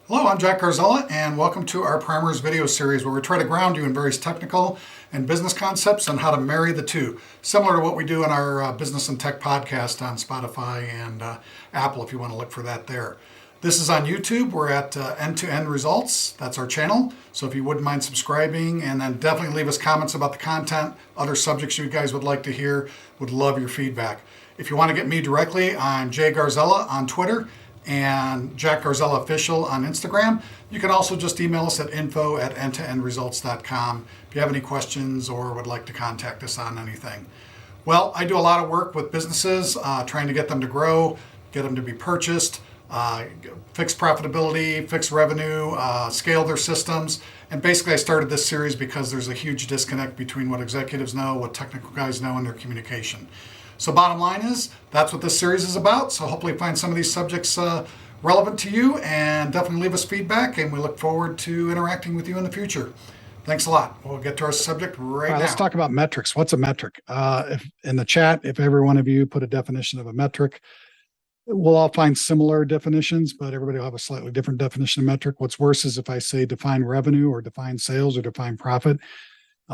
Hello, I'm Jack Garzella, and welcome to our Primers video series where we try to ground you in various technical and business concepts on how to marry the two, similar to what we do in our Business and Tech podcast on Spotify and Apple if you want to look for that there. This is on YouTube. We're at End-to-End Results. That's our channel. So if you wouldn't mind subscribing, and then definitely leave us comments about the content, other subjects you guys would like to hear. Would love your feedback. If you want to get me directly, I'm Jay Garzella on Twitter and Jack Garzella Official on Instagram. You can also just email us at info@endtoendresults.com if you have any questions or would like to contact us on anything. Well, I do a lot of work with businesses, trying to get them to grow, get them to be purchased, fix profitability, fix revenue, scale their systems. And basically I started this series because there's a huge disconnect between what executives know, what technical guys know, and their communication. So bottom line is, that's what this series is about. So hopefully find some of these subjects relevant to you, and definitely leave us feedback, and we look forward to interacting with you in the future. Thanks a lot. We'll get to our subject right now. Let's talk about metrics. What's a metric? If in the chat, if every one of you put a definition of a metric, we'll all find similar definitions, but everybody will have a slightly different definition of metric. What's worse is if I say define revenue or define sales or define profit.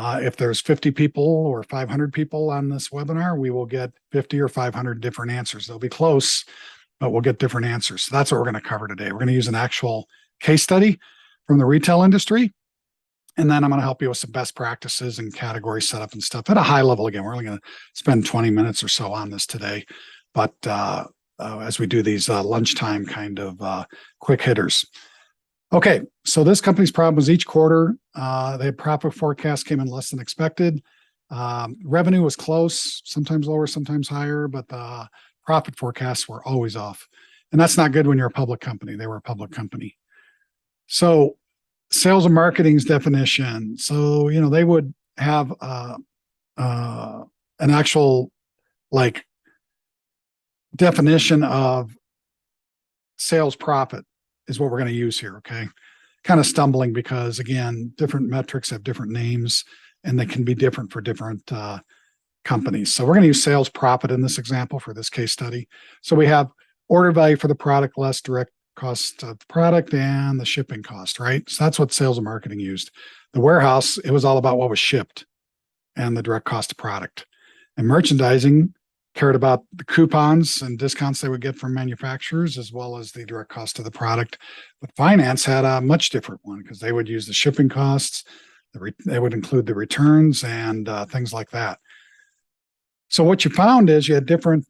If there's 50 people or 500 people on this webinar, we will get 50 or 500 different answers. They'll be close, but we'll get different answers. So that's what we're going to cover today. We're going to use an actual case study from the retail industry. And then I'm going to help you with some best practices and category setup and stuff at a high level. Again, we're only going to spend 20 minutes or so on this today. But as we do these lunchtime kind of quick hitters. Okay, so this company's problem was each quarter, their profit forecast came in less than expected. Revenue was close, sometimes lower, sometimes higher, but the profit forecasts were always off. And that's not good when you're a public company. They were a public company. So sales and marketing's definition. So, they would have an actual definition of sales profit is what we're going to use here. Okay. Kind of stumbling because again, different metrics have different names and they can be different for different companies. So we're going to use sales profit in this example for this case study. So we have order value for the product less direct cost of the product and the shipping cost, right? So that's what sales and marketing used. The warehouse, it was all about what was shipped and the direct cost of product. And merchandising cared about the coupons and discounts they would get from manufacturers, as well as the direct cost of the product. But finance had a much different one because they would use the shipping costs, they would include the returns and things like that. So what you found is you had different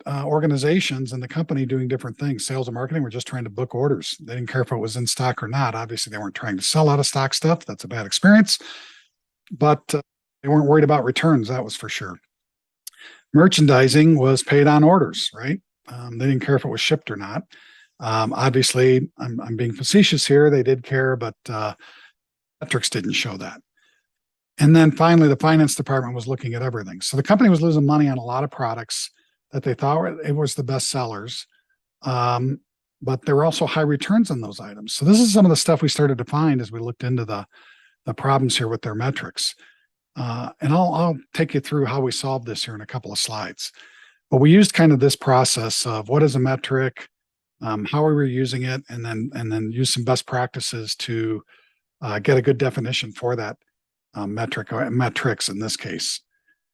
organizations in the company doing different things. Sales and marketing were just trying to book orders. They didn't care if it was in stock or not. Obviously, they weren't trying to sell out of stock stuff. That's a bad experience. But they weren't worried about returns, that was for sure. Merchandising was paid on orders, right? They didn't care if it was shipped or not. Obviously, I'm being facetious here. They did care, but metrics didn't show that. And then finally, the finance department was looking at everything. So the company was losing money on a lot of products that they thought it was the best sellers, but there were also high returns on those items. So this is some of the stuff we started to find as we looked into the problems here with their metrics. And I'll take you through how we solved this here in a couple of slides. But we used kind of this process of what is a metric, how we were using it, and then use some best practices to get a good definition for that metric or metrics in this case.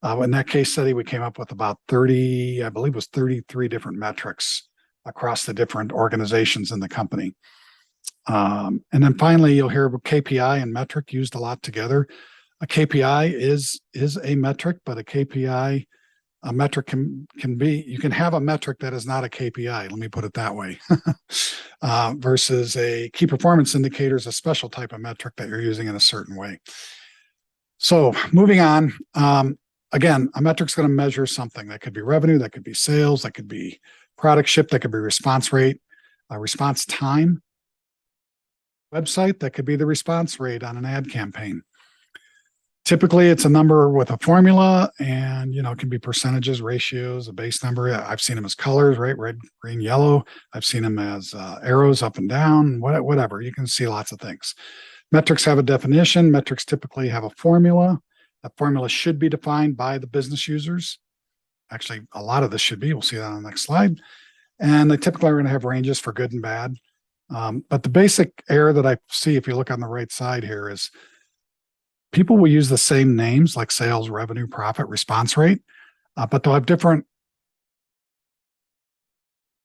In that case study, we came up with about 30, I believe it was 33 different metrics across the different organizations in the company. And then finally, you'll hear KPI and metric used a lot together. A KPI is a metric, but a metric can be, you can have a metric that is not a KPI. Let me put it that way. Versus a key performance indicator is a special type of metric that you're using in a certain way. So moving on, again, a metric is going to measure something. That could be revenue, that could be sales, that could be product shipped, that could be response rate, response time, website, that could be the response rate on an ad campaign. Typically, it's a number with a formula, and it can be percentages, ratios, a base number. I've seen them as colors, right? Red, green, yellow. I've seen them as arrows up and down, whatever. You can see lots of things. Metrics have a definition. Metrics typically have a formula. That formula should be defined by the business users. Actually, a lot of this should be. We'll see that on the next slide. And they typically are going to have ranges for good and bad. But the basic error that I see, if you look on the right side here, is people will use the same names like sales, revenue, profit, response rate, but they'll have different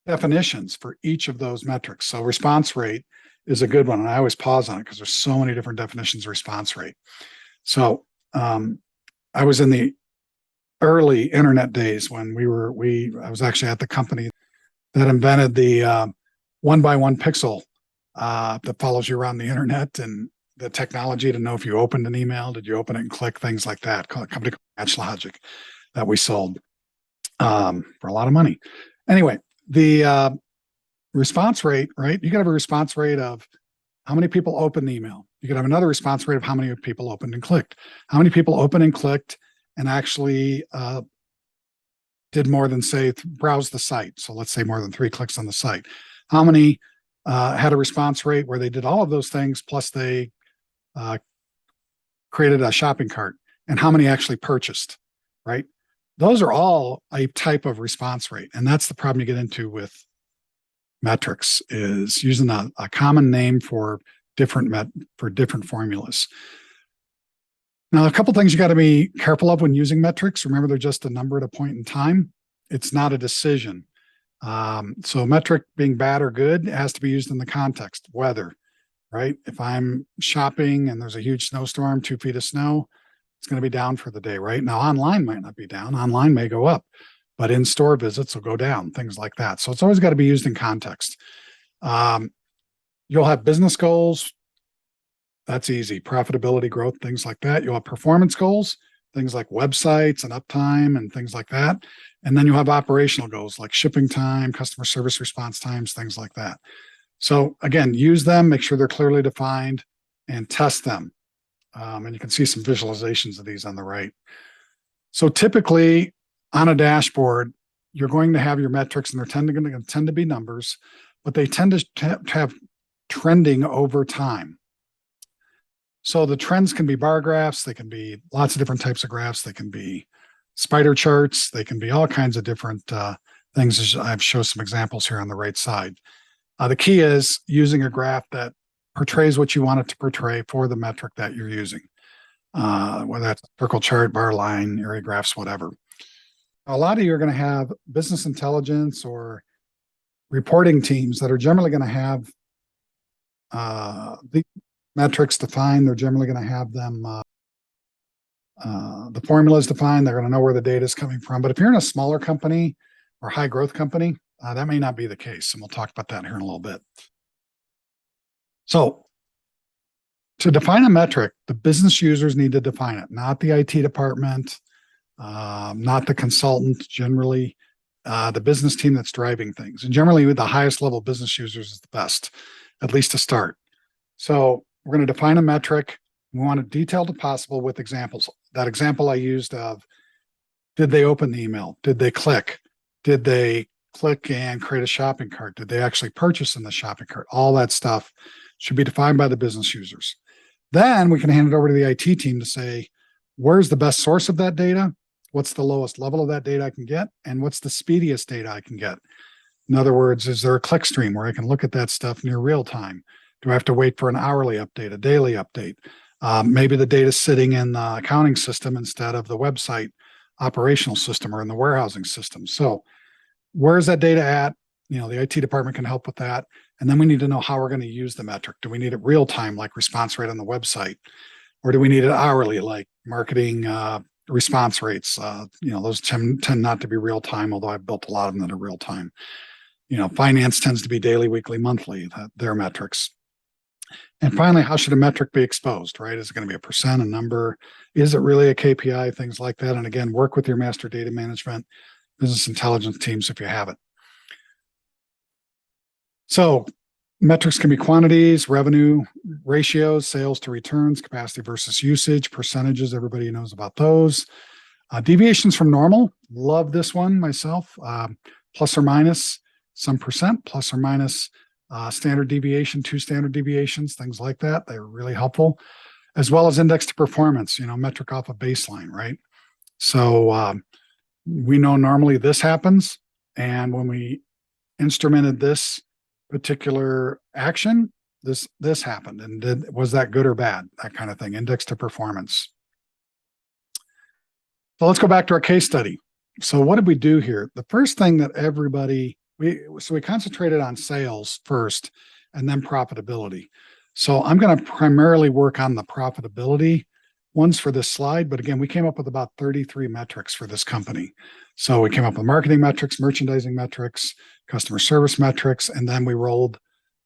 definitions for each of those metrics. So response rate is a good one. And I always pause on it because there's so many different definitions of response rate. So I was in the early internet days when I was actually at the company that invented the 1x1 pixel that follows you around the internet, and the technology to know if you opened an email, did you open it and click, things like that. A company called MatchLogic that we sold for a lot of money. Anyway, the response rate, right? You could have a response rate of how many people opened the email. You could have another response rate of how many people opened and clicked. How many people opened and clicked and actually did more than, say, browse the site. So let's say more than 3 clicks on the site. How many had a response rate where they did all of those things, plus they created a shopping cart, and how many actually purchased, right? Those are all a type of response rate. And that's the problem you get into with metrics, is using a common name for different formulas. Now, a couple things you got to be careful of when using metrics. Remember, they're just a number at a point in time. It's not a decision. So metric being bad or good has to be used in the context. Weather, right? If I'm shopping and there's a huge snowstorm, 2 feet of snow, it's going to be down for the day, right? Now, online might not be down. Online may go up, but in-store visits will go down, things like that. So it's always got to be used in context. You'll have business goals. That's easy. Profitability, growth, things like that. You'll have performance goals, things like websites and uptime and things like that. And then you'll have operational goals like shipping time, customer service response times, things like that. So again, use them, make sure they're clearly defined, and test them. And you can see some visualizations of these on the right. So typically on a dashboard, you're going to have your metrics, and they're going to tend to be numbers, but they tend to have trending over time. So the trends can be bar graphs, they can be lots of different types of graphs, they can be spider charts, they can be all kinds of different things. I've shown some examples here on the right side. The key is using a graph that portrays what you want it to portray for the metric that you're using, whether that's a circle chart, bar line, area graphs, whatever. A lot of you are going to have business intelligence or reporting teams that are generally going to have the metrics defined. They're generally going to have them, the formulas defined. They're going to know where the data is coming from. But if you're in a smaller company or high growth company, that may not be the case. And we'll talk about that here in a little bit. So to define a metric, the business users need to define it, not the IT department, not the consultant, generally the business team that's driving things. And generally with the highest level business users is the best, at least to start. So we're going to define a metric. We want it detailed as possible with examples. That example I used of, did they open the email? Did they click? Did they click and create a shopping cart? Did they actually purchase in the shopping cart? All that stuff should be defined by the business users. Then we can hand it over to the IT team to say, where's the best source of that data? What's the lowest level of that data I can get? And what's the speediest data I can get? In other words, is there a click stream where I can look at that stuff near real time? Do I have to wait for an hourly update, a daily update? Maybe the data's sitting in the accounting system instead of the website operational system or in the warehousing system. So where's that data at? The IT department can help with that. And then we need to know how we're going to use the metric. Do we need it real time, like response rate on the website? Or do we need it hourly, like marketing response rates? Those tend not to be real time, although I've built a lot of them that are real time. Finance tends to be daily, weekly, monthly, their metrics. And finally, how should a metric be exposed, right? Is it going to be a percent, a number? Is it really a KPI? Things like that. And again, work with your master data management, business intelligence teams if you have it. So metrics can be quantities, revenue, ratios, sales to returns, capacity versus usage, percentages. Everybody knows about those. Deviations from normal. Love this one myself. Plus or minus some percent, plus or minus standard deviation, 2 standard deviations, things like that. They're really helpful, as well as index to performance, metric off a baseline, right? So we know normally this happens. And when we instrumented this particular action, this happened. And was that good or bad? That kind of thing, index to performance. So let's go back to our case study. So what did we do here? The first thing that we concentrated on sales first and then profitability. So I'm going to primarily work on the profitability ones for this slide. But again, we came up with about 33 metrics for this company. So we came up with marketing metrics, merchandising metrics, customer service metrics, and then we rolled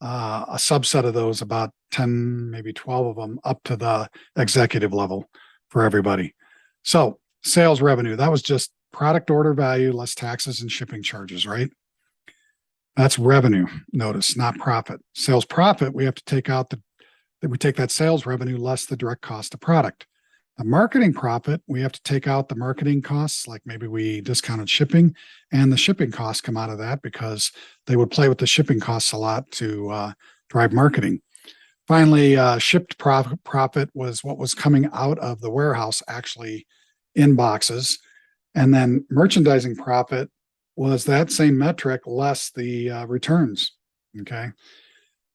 a subset of those, about 10, maybe 12 of them, up to the executive level for everybody. So sales revenue, that was just product order value less taxes and shipping charges, right? That's revenue, notice, not profit. Sales profit, we have to take out we take that sales revenue less the direct cost of product. The marketing profit, we have to take out the marketing costs, like maybe we discounted shipping, and the shipping costs come out of that because they would play with the shipping costs a lot to drive marketing. Finally, shipped profit was what was coming out of the warehouse actually in boxes. And then merchandising profit was that same metric less the returns. Okay.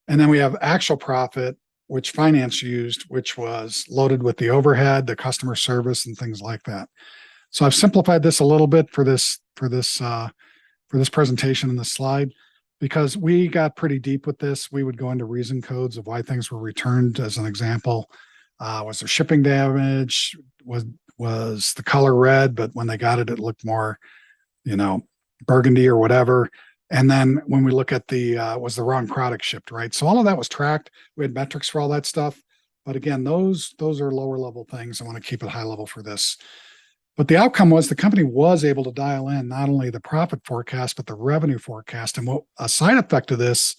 And then we have actual profit, which finance used, which was loaded with the overhead, the customer service, and things like that. So I've simplified this a little bit for this presentation in this slide, because we got pretty deep with this. We would go into reason codes of why things were returned. As an example, was there shipping damage? Was the color red, but when they got it, it looked more, burgundy or whatever. And then when we look at was the wrong product shipped, right? So all of that was tracked. We had metrics for all that stuff. But again, those are lower level things. I want to keep it high level for this. But the outcome was the company was able to dial in not only the profit forecast, but the revenue forecast. And what a side effect of this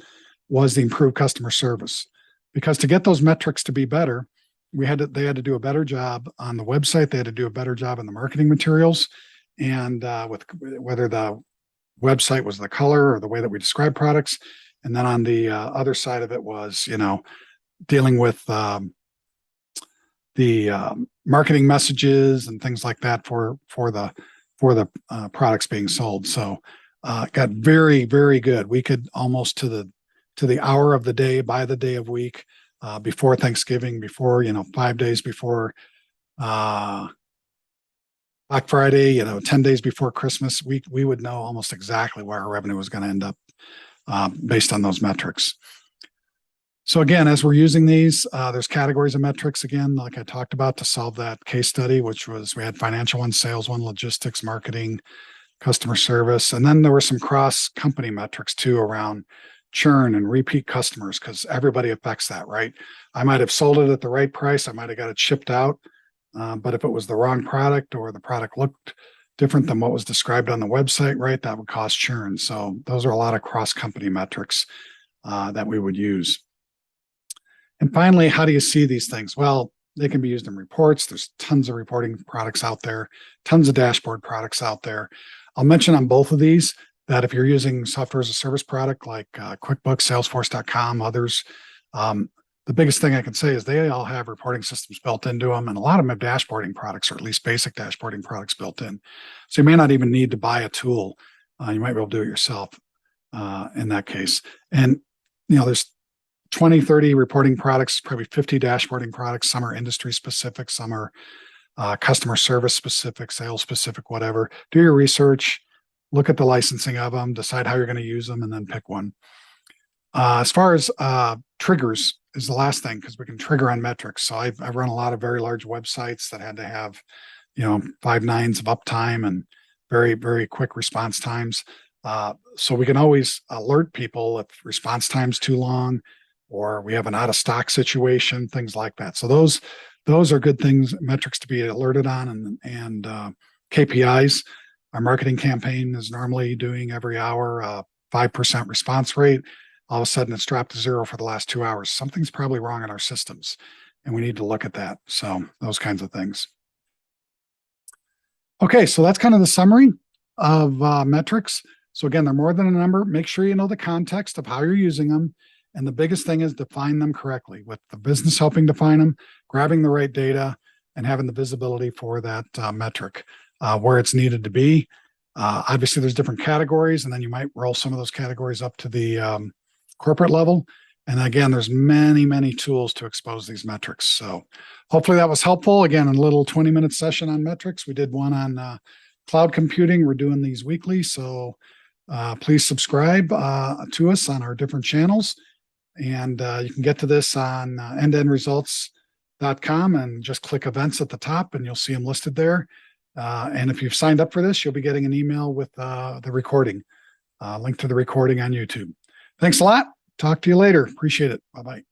was the improved customer service. Because to get those metrics to be better, they had to do a better job on the website. They had to do a better job in the marketing materials. And with whether the website was the color or the way that we describe products. And then on the other side of it was, dealing with the marketing messages and things like that for the products being sold. So got very, very good. We could almost to the hour of the day, by the day of week, before Thanksgiving, before 5 days before Black Friday, 10 days before Christmas, we would know almost exactly where our revenue was going to end up based on those metrics. So again, as we're using these, there's categories of metrics, again, like I talked about, to solve that case study, which was we had financial one, sales one, logistics, marketing, customer service. And then there were some cross-company metrics too around churn and repeat customers, because everybody affects that, right? I might have sold it at the right price. I might have got it shipped out. But if it was the wrong product or the product looked different than what was described on the website, right, that would cause churn. So those are a lot of cross-company metrics that we would use. And finally, how do you see these things? Well, they can be used in reports. There's tons of reporting products out there, tons of dashboard products out there. I'll mention on both of these that if you're using software as a service product like QuickBooks, Salesforce.com, others, the biggest thing I can say is they all have reporting systems built into them, and a lot of them have dashboarding products, or at least basic dashboarding products built in. So you may not even need to buy a tool. You might be able to do it yourself in that case. And, there's 20, 30 reporting products, probably 50 dashboarding products. Some are industry specific, some are customer service specific, sales specific, whatever. Do your research, look at the licensing of them, decide how you're going to use them, and then pick one. As far as triggers is the last thing, because we can trigger on metrics. So I've run a lot of very large websites that had to have, 5 nines of uptime and very, very quick response times. So we can always alert people if response time's too long, or we have an out of stock situation, things like that. So those are good things, metrics to be alerted on, and KPIs. Our marketing campaign is normally doing every hour 5% response rate. All of a sudden it's dropped to 0 for the last 2 hours. Something's probably wrong in our systems, and we need to look at that. So those kinds of things. Okay, so that's kind of the summary of metrics. So again, they're more than a number. Make sure you know the context of how you're using them. And the biggest thing is define them correctly, with the business helping define them, grabbing the right data, and having the visibility for that metric where it's needed to be. Obviously, there's different categories, and then you might roll some of those categories up to the corporate level. And again, there's many, many tools to expose these metrics. So hopefully that was helpful. Again, a little 20-minute session on metrics. We did one on cloud computing. We're doing these weekly. So please subscribe to us on our different channels. And you can get to this on endtoendresults.com and just click events at the top and you'll see them listed there. And if you've signed up for this, you'll be getting an email with the recording, link to the recording on YouTube. Thanks a lot. Talk to you later. Appreciate it. Bye-bye.